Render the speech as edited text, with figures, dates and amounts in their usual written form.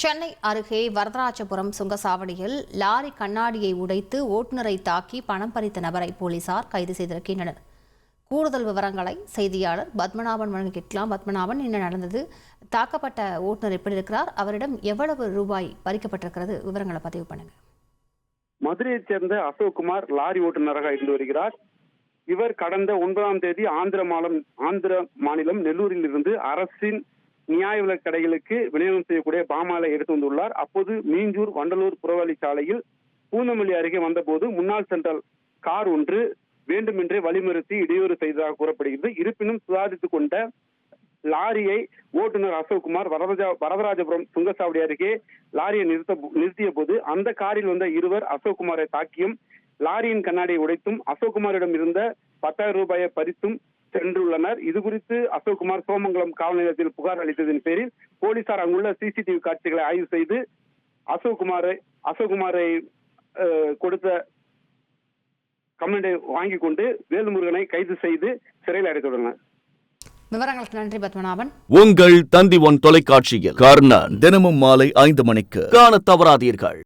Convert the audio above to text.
சென்னை அருகே வரதராஜபுரம் சுங்கசாவடியில் லாரி கண்ணாடியை உடைத்து ஓட்டுநரை தாக்கி பணம் பறித்த நபரை போலீசார் கைது செய்திருக்கின்றனர். கூடுதல் விவரங்களை செய்தியாளர் பத்மநாபன் வழங்க கேட்கலாம். பத்மநாபன், என்ன நடந்தது? தாக்கப்பட்ட ஓட்டுநர் எப்படி இருக்கிறார்? அவரிடம் எவ்வளவு ரூபாய் பறிக்கப்பட்டிருக்கிறது? விவரங்களை பதிவு பண்ணுங்க. மதுரையைச் சேர்ந்த அசோக்குமார் லாரி ஓட்டுநராக இருந்து வருகிறார். இவர் கடந்த 9ஆம் தேதி ஆந்திர மாநிலம் நெல்லூரில் இருந்து அரசின் நியாய விலைக் கடைகளுக்கு விநியோகம் செய்யக்கூடிய பாமாலை எடுத்து வந்துள்ளார். அப்போது மீஞ்சூர் வண்டலூர் புறவழி சாலையில் பூந்தமல்லி அருகே வந்தபோது முன்னால் சென்ற கார் ஒன்று வேண்டுமென்றே வழிமறித்து இடையூறு செய்ததாக கூறப்படுகிறது. இருப்பினும் சுதாரித்துக் கொண்ட லாரியை ஓட்டுநர் அசோக்குமார் வரதராஜபுரம் சுங்கசாவடி அருகே லாரியை நிறுத்திய போது அந்த காரில் வந்த இருவர் அசோக்குமாரை தாக்கியும் லாரியின் கண்ணாடியை உடைத்தும் அசோக்குமாரிடம் இருந்த 10,000 ரூபாயை பறித்தும் சென்றுள்ளனர். இது குறித்து அசோக்குமார் சோமங்கலம் காவல் நிலையத்தில் புகார் அளித்ததன் பேரில் போலீசார் அங்குள்ள சிசிடிவி காட்சிகளை ஆய்வு செய்து அசோக்குமாரை கொடுத்த கம்ப்ளைண்டை வாங்கிக் கொண்டு வேல்முருகனை கைது செய்து சிறையில் அடைத்துள்ளனர். விவரங்களுக்கு நன்றி பத்மநாபன். உங்கள் தந்தி ஒன் தொலைக்காட்சியில் கர்ணன் தினமும் மாலை 5 மணிக்கு காண தவறாதீர்கள்.